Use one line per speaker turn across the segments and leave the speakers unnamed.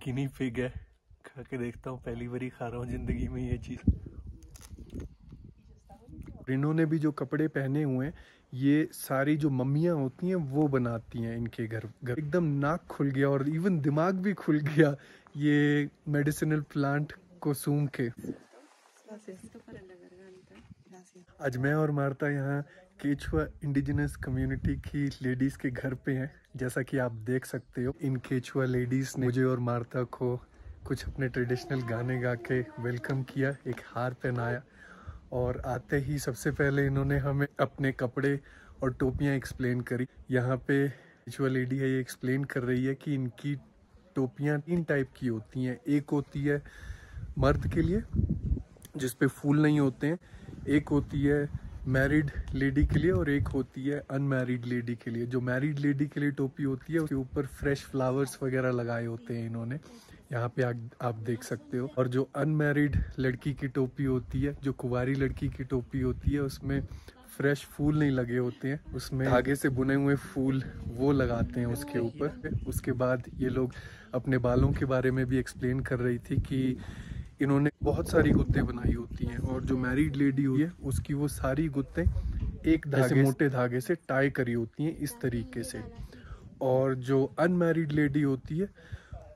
Guinea pig है, खा के देखता हूँ, पहली बारी खा रहा हूँ जिंदगी में ये चीज। इन्होंने भी जो कपड़े पहने हुए हैं ये सारी जो मम्मियाँ होती हैं वो बनाती हैं इनके घर। एकदम नाक खुल गया और इवन दिमाग भी खुल गया ये मेडिसिनल प्लांट को सूंघ के। आज मैं और मार्ता यहाँ केचुआ इंडिजिनस कम्युनिटी की लेडीज के घर पे हैं। जैसा कि आप देख सकते हो, इन केचुआ लेडीज ने मुझे और मार्ता को कुछ अपने ट्रेडिशनल गाने गा के वेलकम किया, एक हार पहनाया और आते ही सबसे पहले इन्होंने हमें अपने कपड़े और टोपियाँ एक्सप्लेन करी। यहाँ पे केचुआ लेडी है, ये एक्सप्लेन कर रही है कि इनकी टोपियाँ 3 टाइप की होती हैं। एक होती है मर्द के लिए जिस पे फूल नहीं होते हैं, एक होती है मैरिड लेडी के लिए और एक होती है अनमैरिड लेडी के लिए। जो मैरिड लेडी के लिए टोपी होती है उसके ऊपर फ्रेश फ्लावर्स वगैरह लगाए होते हैं इन्होंने, यहाँ पे आप देख सकते हो। और जो अनमैरिड लड़की की टोपी होती है, जो कुंवारी लड़की की टोपी होती है, उसमें फ्रेश फूल नहीं लगे होते हैं, उसमें धागे से बुने हुए फूल वो लगाते हैं उसके ऊपर। उसके बाद ये लोग अपने बालों के बारे में भी एक्सप्लेन कर रही थी कि इन्होंने बहुत सारी गुत्तें बनाई होती हैं और जो मैरिड लेडी हुई है उसकी वो सारी गुत्तें एक धागे, मोटे धागे से टाई करी होती हैं इस तरीके से। और जो अनमैरिड लेडी होती है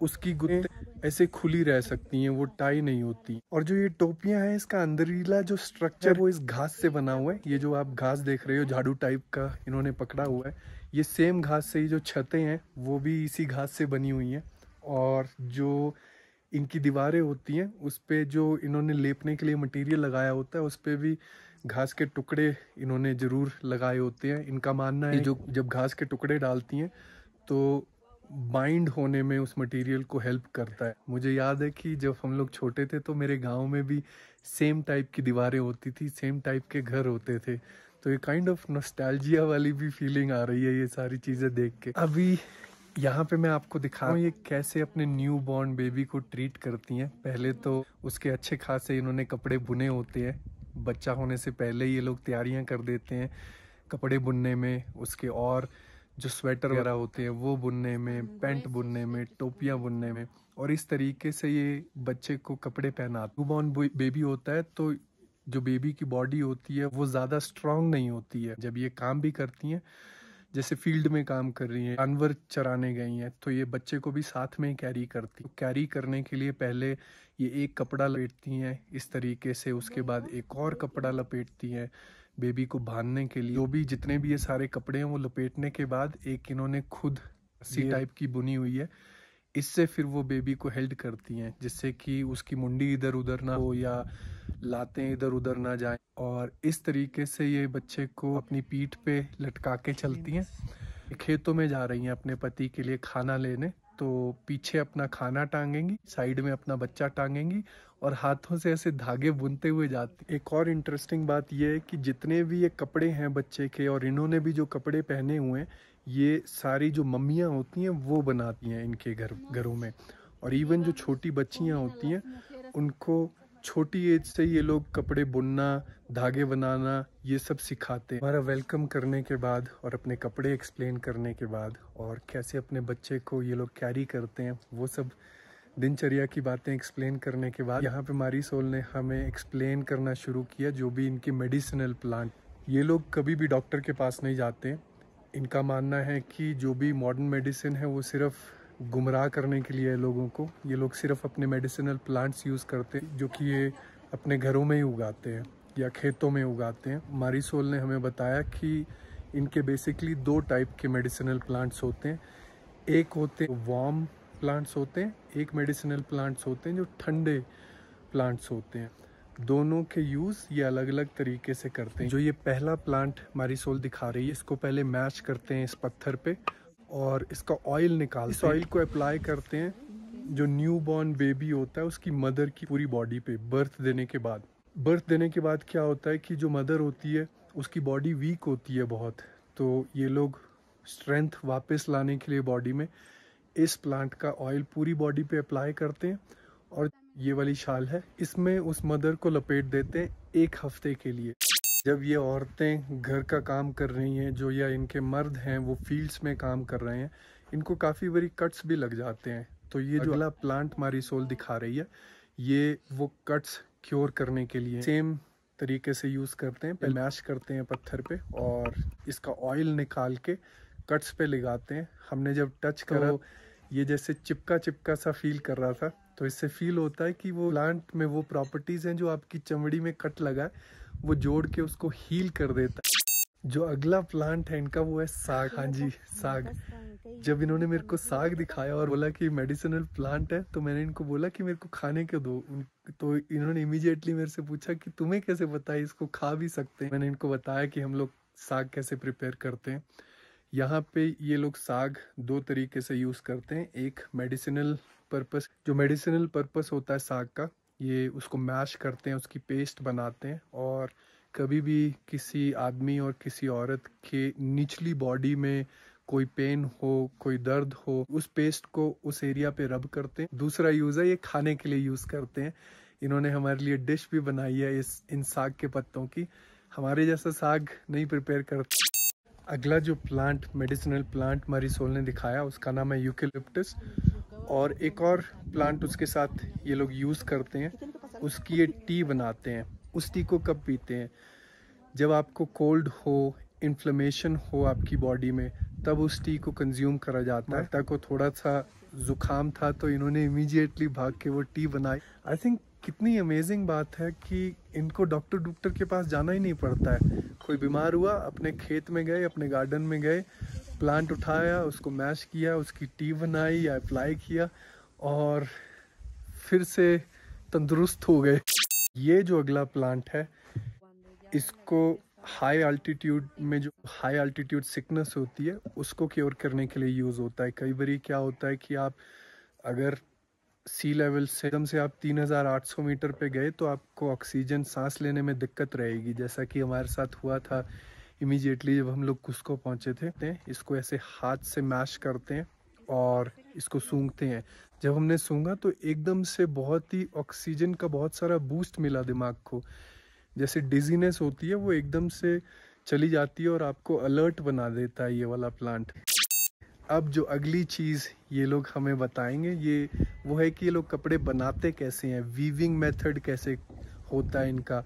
उसकी गुत्तें ऐसे खुली रह सकती हैं, वो टाई नहीं होती। और जो ये टोपियां हैं इसका अंदरीला जो स्ट्रक्चर वो इस घास से बना हुआ है। ये जो आप घास देख रहे हो झाड़ू टाइप का इन्होंने पकड़ा हुआ है, ये सेम घास से ही जो छतें हैं वो भी इसी घास से बनी हुई हैं। और जो इनकी दीवारें होती हैं उस पे जो इन्होंने लेपने के लिए मटेरियल लगाया होता है उस पे भी घास के टुकड़े इन्होंने ज़रूर लगाए होते हैं। इनका मानना है जो जब घास के टुकड़े डालती हैं तो बाइंड होने में उस मटेरियल को हेल्प करता है। मुझे याद है कि जब हम लोग छोटे थे तो मेरे गांव में भी सेम टाइप की दीवारें होती थी, सेम टाइप के घर होते थे, तो ये काइंड ऑफ नॉस्टैल्जिया वाली भी फीलिंग आ रही है ये सारी चीज़ें देख के। अभी यहाँ पे मैं आपको दिखा रहा हूँ ये कैसे अपने न्यू बॉर्न बेबी को ट्रीट करती हैं। पहले तो उसके अच्छे खासे इन्होंने कपड़े बुने होते हैं, बच्चा होने से पहले ये लोग तैयारियां कर देते हैं कपड़े बुनने में, उसके और जो स्वेटर वगैरह होते हैं वो बुनने में, पैंट बुनने में, टोपियां बुनने में, और इस तरीके से ये बच्चे को कपड़े पहनाते। न्यू बॉर्न बेबी होता है तो जो बेबी की बॉडी होती है वो ज़्यादा स्ट्रांग नहीं होती है। जब ये काम भी करती हैं, जैसे फील्ड में काम कर रही हैं, जानवर चराने गई हैं, तो ये बच्चे को भी साथ में कैरी करती। कैरी करने के लिए पहले ये एक कपड़ा लपेटती हैं इस तरीके से, उसके बाद एक और कपड़ा लपेटती हैं बेबी को बांधने के लिए। जो भी जितने भी ये सारे कपड़े हैं वो लपेटने के बाद एक इन्होंने खुद सी टाइप की बुनी हुई है, इससे फिर वो बेबी को हेल्ड करती हैं जिससे कि उसकी मुंडी इधर उधर ना हो या लातें इधर उधर ना जाएं। और इस तरीके से ये बच्चे को अपनी पीठ पे लटका के चलती हैं। खेतों में जा रही हैं अपने पति के लिए खाना लेने, तो पीछे अपना खाना टांगेंगी, साइड में अपना बच्चा टांगेंगी और हाथों से ऐसे धागे बुनते हुए जाती। एक और इंटरेस्टिंग बात यह है कि जितने भी ये कपड़े हैं बच्चे के और इन्होंने भी जो कपड़े पहने हुए हैं ये सारी जो मम्मियाँ होती हैं वो बनाती हैं इनके घरों में। और इवन जो छोटी बच्चियाँ होती हैं उनको छोटी एज से ये लोग कपड़े बुनना, धागे बनाना ये सब सिखाते हैं। हमारा वेलकम करने के बाद और अपने कपड़े एक्सप्लेन करने के बाद और कैसे अपने बच्चे को ये लोग कैरी करते हैं वो सब दिनचर्या की बातें एक्सप्लेन करने के बाद यहाँ पे मारीसोल ने हमें एक्सप्लेन करना शुरू किया जो भी इनके मेडिसिनल प्लांट। ये लोग कभी भी डॉक्टर के पास नहीं जाते। इनका मानना है कि जो भी मॉडर्न मेडिसिन है वो सिर्फ गुमराह करने के लिए है लोगों को। ये लोग सिर्फ अपने मेडिसिनल प्लांट्स यूज़ करते हैं जो कि ये अपने घरों में ही उगाते हैं या खेतों में उगाते हैं। मारीसोल ने हमें बताया कि इनके बेसिकली 2 टाइप के मेडिसिनल प्लांट्स होते हैं। एक होते हैं वार्म प्लांट्स होते हैं, एक मेडिसिनल प्लांट्स होते हैं जो ठंडे प्लांट्स होते हैं। दोनों के यूज़ ये अलग अलग तरीके से करते हैं। जो ये पहला प्लांट मारीसोल दिखा रही है इसको पहले मैश करते हैं इस पत्थर पे और इसका ऑयल निकालते हैं। इस ऑयल को अप्लाई करते हैं जो न्यू बॉर्न बेबी होता है उसकी मदर की पूरी बॉडी पे बर्थ देने के बाद। बर्थ देने के बाद क्या होता है कि जो मदर होती है उसकी बॉडी वीक होती है बहुत, तो ये लोग स्ट्रेंथ वापस लाने के लिए बॉडी में इस प्लांट का ऑयल पूरी बॉडी पे अप्लाई करते हैं। और ये वाली शाल है, इसमें उस मदर को लपेट देते हैं 1 हफ्ते के लिए। जब ये औरतें घर का काम कर रही हैं जो, या इनके मर्द हैं वो फील्ड्स में काम कर रहे हैं, इनको काफ़ी बड़ी कट्स भी लग जाते हैं तो ये जो अगला प्लांट मारीसोल दिखा रही है, ये वो कट्स क्योर करने के लिए सेम तरीके से यूज़ करते हैं। पहले मैश करते हैं पत्थर पे और इसका ऑयल निकाल के कट्स पे लगाते हैं। हमने जब टच करा ये जैसे चिपका चिपका सा फील कर रहा था, तो इससे फील होता है कि वो प्लांट में वो प्रॉपर्टीज़ हैं जो आपकी चमड़ी में कट लगा है वो जोड़ के उसको हील कर देता है। जो अगला प्लांट है इनका वो है साग। हाँ जी, साग। जब इन्होंने मेरे को साग दिखाया और बोला कि मेडिसिनल प्लांट है, तो मैंने इनको बोला कि मेरे को खाने को दो। तो इन्होंने इमीडिएटली मेरे से पूछा कि तुम्हें कैसे पता है इसको खा भी सकते हैं। मैंने इनको बताया कि हम लोग साग कैसे प्रिपेयर करते हैं। यहाँ पे ये लोग साग दो तरीके से यूज़ करते हैं। एक मेडिसिनल पर्पस, जो मेडिसिनल पर्पस होता है साग का, ये उसको मैश करते हैं, उसकी पेस्ट बनाते हैं। और कभी भी किसी आदमी और किसी औरत के निचली बॉडी में कोई पेन हो, कोई दर्द हो, उस पेस्ट को उस एरिया पे रब करते हैं। दूसरा यूज़ है ये खाने के लिए यूज़ करते हैं। इन्होंने हमारे लिए डिश भी बनाई है इन साग के पत्तों की। हमारे जैसा साग नहीं प्रिपेयर करते। अगला जो प्लांट, मेडिसिनल प्लांट मारीसोल ने दिखाया, उसका नाम है यूकेलिप्टस। और एक और प्लांट उसके साथ ये लोग यूज़ करते हैं, उसकी ये टी बनाते हैं। उस टी को कब पीते हैं? जब आपको कोल्ड हो, इन्फ्लेमेशन हो आपकी बॉडी में, तब उस टी को कंज्यूम करा जाता है। माता को थोड़ा सा जुकाम था तो इन्होंने इमीडिएटली भाग के वो टी बनाई। आई थिंक कितनी अमेजिंग बात है कि इनको डॉक्टर के पास जाना ही नहीं पड़ता है। कोई बीमार हुआ, अपने खेत में गए, अपने गार्डन में गए, प्लांट उठाया, उसको मैश किया, उसकी टी बनाई या अप्लाई किया और फिर से तंदुरुस्त हो गए। ये जो अगला प्लांट है, इसको हाई अल्टीट्यूड में, जो हाई अल्टीट्यूड सिकनेस होती है, उसको क्योर करने के लिए यूज़ होता है। कई बार क्या होता है कि आप अगर सी लेवल से एकदम से आप 3800 मीटर पे गए तो आपको ऑक्सीजन सांस लेने में दिक्कत रहेगी, जैसा कि हमारे साथ हुआ था इमीडिएटली जब हम लोग कुस्को पहुंचे थे। इसको ऐसे हाथ से मैश करते हैं और इसको सूंघते हैं। जब हमने सूंघा तो एकदम से बहुत ही ऑक्सीजन का बहुत सारा बूस्ट मिला दिमाग को। जैसे डिजीनेस होती है वो एकदम से चली जाती है और आपको अलर्ट बना देता है ये वाला प्लांट। अब जो अगली चीज़ ये लोग हमें बताएंगे ये वो है कि ये लोग कपड़े बनाते कैसे हैं, वीविंग मेथड कैसे होता है इनका,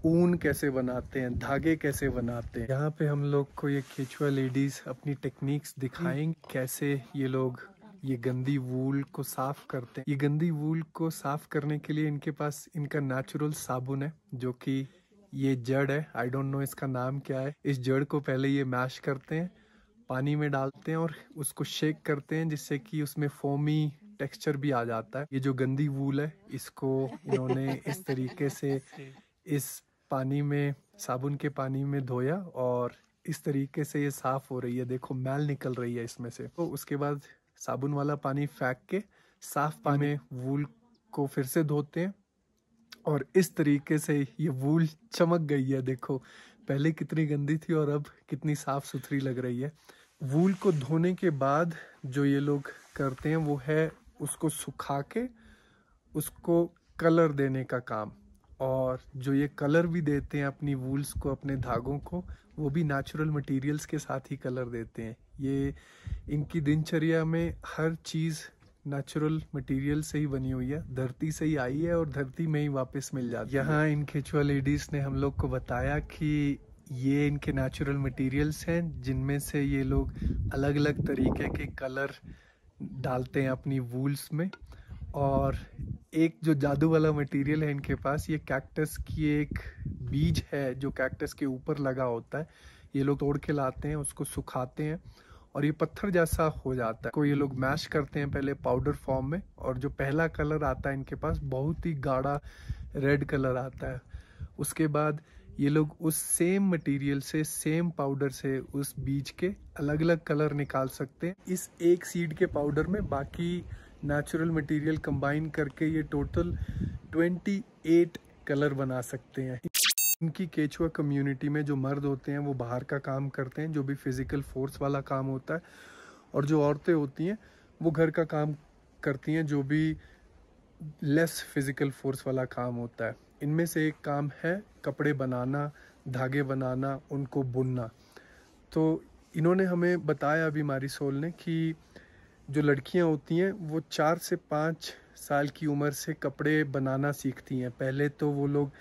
ऊन कैसे बनाते हैं, धागे कैसे बनाते हैं। यहाँ पे हम लोग को ये केचुआ लेडीज़ अपनी टेक्निक्स दिखाएंगे कैसे ये लोग ये गंदी वूल को साफ करते हैं। ये गंदी वूल को साफ करने के लिए इनके पास इनका नेचुरल साबुन है, जो कि ये जड़ है। आई डोंट नो इसका नाम क्या है। इस जड़ को पहले ये मैश करते हैं, पानी में डालते हैं और उसको शेक करते हैं, जिससे कि उसमें फोमी टेक्सचर भी आ जाता है। ये जो गंदी वूल है इसको इन्होंने इस तरीके से इस पानी में, साबुन के पानी में धोया और इस तरीके से ये साफ हो रही है। देखो मैल निकल रही है इसमें से। तो उसके बाद साबुन वाला पानी फेंक के साफ पानी में वूल को फिर से धोते हैं और इस तरीके से ये वूल चमक गई है। देखो पहले कितनी गंदी थी और अब कितनी साफ सुथरी लग रही है। वूल को धोने के बाद जो ये लोग करते हैं वो है उसको सुखा के उसको कलर देने का काम। और जो ये कलर भी देते हैं अपनी वूल्स को, अपने धागों को, वो भी नेचुरल मटेरियल्स के साथ ही कलर देते हैं। ये इनकी दिनचर्या में हर चीज़ नेचुरल मटेरियल से ही बनी हुई है, धरती से ही आई है और धरती में ही वापस मिल जाती है। यहाँ इन केचुआ लेडीज़ ने हम लोग को बताया कि ये इनके नेचुरल मटेरियल्स हैं जिनमें से ये लोग अलग अलग तरीके के कलर डालते हैं अपनी वूल्स में। और एक जो जादू वाला मटेरियल है इनके पास, ये कैक्टस की एक बीज है जो कैक्टस के ऊपर लगा होता है। ये लोग तोड़ के लाते हैं, उसको सुखाते हैं और ये पत्थर जैसा हो जाता है। को ये लोग मैश करते हैं पहले पाउडर फॉर्म में, और जो पहला कलर आता है इनके पास बहुत ही गाढ़ा रेड कलर आता है। उसके बाद ये लोग उस सेम मटेरियल से, सेम पाउडर से उस बीज के अलग अलग कलर निकाल सकते हैं। इस एक सीड के पाउडर में बाकी नेचुरल मटेरियल कंबाइन करके ये टोटल 28 कलर बना सकते हैं। इनकी केचुआ कम्युनिटी में जो मर्द होते हैं वो बाहर का काम करते हैं, जो भी फिजिकल फोर्स वाला काम होता है, और जो औरतें होती हैं वो घर का काम करती हैं, जो भी लेस फिजिकल फोर्स वाला काम होता है। इनमें से एक काम है कपड़े बनाना, धागे बनाना, उनको बुनना। तो इन्होंने हमें बताया अभी मारीसोल ने कि जो लड़कियां होती हैं वो 4 से 5 साल की उम्र से कपड़े बनाना सीखती हैं। पहले तो वो लोग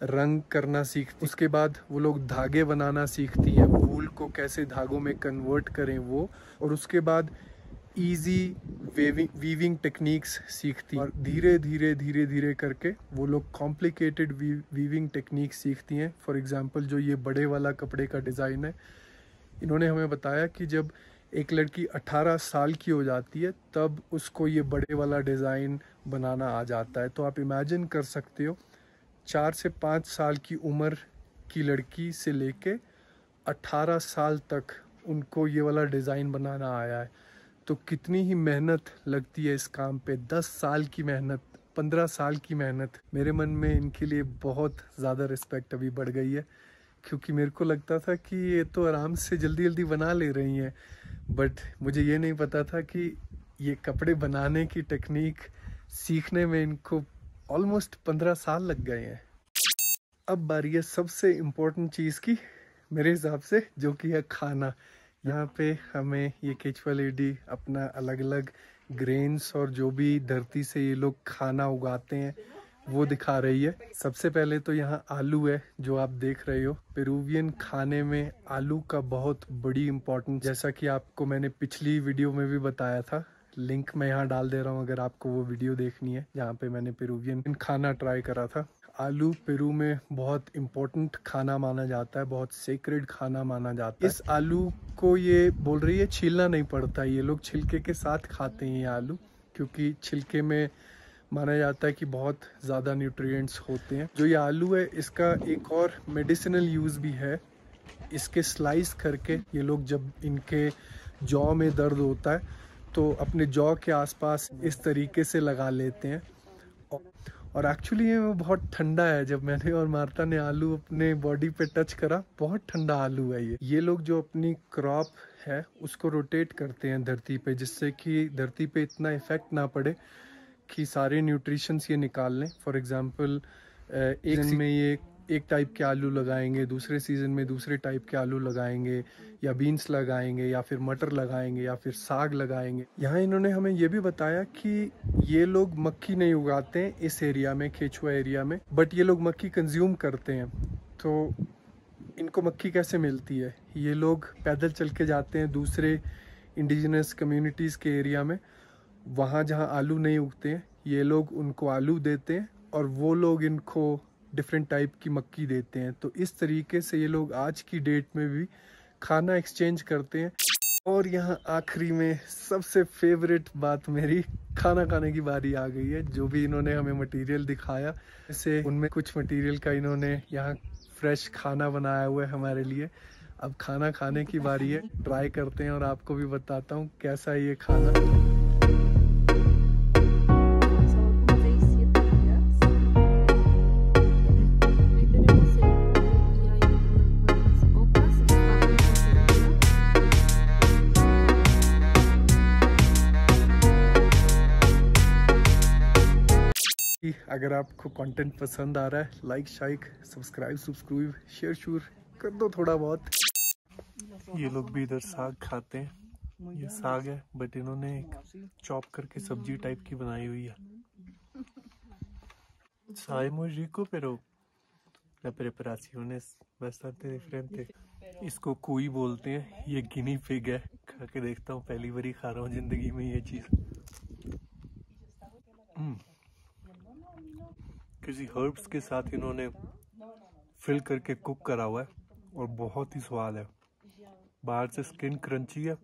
रंग करना सीखती, उसके बाद वो लोग धागे बनाना सीखती हैं, वूल को कैसे धागों में कन्वर्ट करें वो, और उसके बाद इजी वीविंग टेक्निक्स सीखती हैं। और धीरे धीरे धीरे धीरे करके वो लोग कॉम्प्लिकेटेड वीविंग टेक्निक्स सीखती हैं। फॉर एग्जांपल जो ये बड़े वाला कपड़े का डिज़ाइन है, इन्होंने हमें बताया कि जब एक लड़की 18 साल की हो जाती है तब उसको ये बड़े वाला डिज़ाइन बनाना आ जाता है। तो आप इमेजिन कर सकते हो 4 से 5 साल की उम्र की लड़की से लेके 18 साल तक उनको ये वाला डिज़ाइन बनाना आया है। तो कितनी ही मेहनत लगती है इस काम पे, 10 साल की मेहनत, 15 साल की मेहनत। मेरे मन में इनके लिए बहुत ज़्यादा रिस्पेक्ट अभी बढ़ गई है, क्योंकि मेरे को लगता था कि ये तो आराम से जल्दी जल्दी बना ले रही हैं, बट मुझे ये नहीं पता था कि ये कपड़े बनाने की टेक्निक सीखने में इनको ऑलमोस्ट 15 साल लग गए हैं। अब बारी है सबसे इम्पोर्टेंट चीज़ की मेरे हिसाब से, जो कि है खाना। यहाँ पे हमें ये केचुआ लेडी अपना अलग अलग ग्रेन्स और जो भी धरती से ये लोग खाना उगाते हैं वो दिखा रही है। सबसे पहले तो यहाँ आलू है जो आप देख रहे हो। पेरुवियन खाने में आलू का बहुत बड़ी इम्पोर्टेंस, जैसा कि आपको मैंने पिछली वीडियो में भी बताया था, लिंक मैं यहाँ डाल दे रहा हूँ अगर आपको वो वीडियो देखनी है जहाँ पे मैंने पेरुवियन खाना ट्राई करा था। आलू पेरू में बहुत इम्पोर्टेंट खाना माना जाता है, बहुत सेक्रेड खाना माना जाता है। इस आलू को ये बोल रही है छीलना नहीं पड़ता, ये लोग छिलके के साथ खाते हैं ये आलू, क्योंकि छिलके में माना जाता है कि बहुत ज़्यादा न्यूट्रिएंट्स होते हैं। जो ये आलू है इसका एक और मेडिसिनल यूज़ भी है। इसके स्लाइस करके ये लोग जब इनके जॉ में दर्द होता है तो अपने जॉ के आसपास इस तरीके से लगा लेते हैं। और एक्चुअली ये बहुत ठंडा है। जब मैंने और मार्ता ने आलू अपने बॉडी पे टच करा, बहुत ठंडा आलू है ये लोग जो अपनी क्रॉप है उसको रोटेट करते हैं धरती पे, जिससे कि धरती पे इतना इफेक्ट ना पड़े कि सारे न्यूट्रिशंस ये निकाल लें। फॉर एग्जांपल एक सीजन में ये एक टाइप के आलू लगाएंगे, दूसरे सीजन में दूसरे टाइप के आलू लगाएंगे, या बीन्स लगाएंगे, या फिर मटर लगाएंगे, या फिर साग लगाएंगे। यहाँ इन्होंने हमें ये भी बताया कि ये लोग मक्की नहीं उगाते हैं इस एरिया में, केचुआ एरिया में, बट ये लोग मक्की कंज्यूम करते हैं। तो इनको मक्की कैसे मिलती है? ये लोग पैदल चल के जाते हैं दूसरे इंडिजिनस कम्युनिटीज़ के एरिया में, वहाँ जहाँ आलू नहीं उगते हैं ये लोग उनको आलू देते हैं और वो लोग इनको डिफरेंट टाइप की मक्की देते हैं। तो इस तरीके से ये लोग आज की डेट में भी खाना एक्सचेंज करते हैं। और यहाँ आखिरी में सबसे फेवरेट बात मेरी, खाना खाने की बारी आ गई है। जो भी इन्होंने हमें मटेरियल दिखाया, जैसे उनमें कुछ मटेरियल का इन्होंने यहाँ फ्रेश खाना बनाया हुआ है हमारे लिए। अब खाना खाने की बारी है, ट्राई करते हैं और आपको भी बताता हूँ कैसा है ये खाना। अगर आपको कंटेंट पसंद आ रहा है, लाइक शाइक सब्सक्राइब शेयर शूर कर दो थोड़ा बहुत। ये लोग भी इधर साग खाते हैं। ये साग है बट इन्होंने एक चॉप करके सब्जी टाइप की बनाई हुई है। Saímos rico pero la preparación es bastante diferente। इसको कोई बोलते हैं, ये गिनी पिग है। खा के देखता हूँ, पहली बार ही खा रहा हूँ जिंदगी में ये चीज़। किसी हर्ब्स के साथ इन्होंने फिल करके कुक करा हुआ है और बहुत ही स्वाद है। बाहर से स्किन क्रंची है,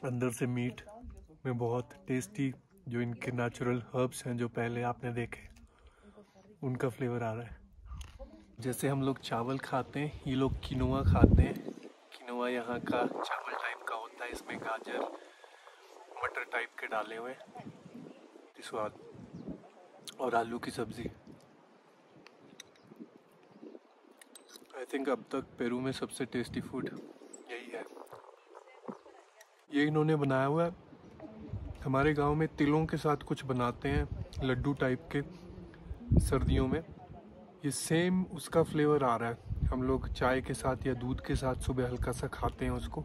अंदर से मीट में बहुत टेस्टी जो इनके नेचुरल हर्ब्स हैं जो पहले आपने देखे उनका फ्लेवर आ रहा है। जैसे हम लोग चावल खाते हैं, ये लोग किनोआ खाते हैं। किनोआ यहाँ का चावल टाइप का होता है, इसमें गाजर मटर टाइप के डाले हुए स्वाद, और आलू की सब्जी। आई थिंक अब तक पेरू में सबसे टेस्टी फूड यही है। ये इन्होंने बनाया हुआ है। हमारे गांव में तिलों के साथ कुछ बनाते हैं, लड्डू टाइप के, सर्दियों में। ये सेम उसका फ्लेवर आ रहा है। हम लोग चाय के साथ या दूध के साथ सुबह हल्का सा खाते हैं उसको।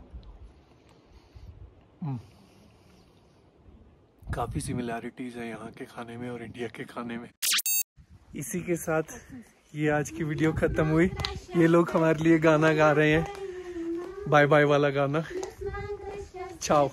काफ़ी सिमिलैरिटीज़ है यहाँ के खाने में और इंडिया के खाने में। इसी के साथ ये आज की वीडियो ख़त्म हुई। ये लोग हमारे लिए गाना गा रहे हैं, बाय बाय वाला गाना। चाओ।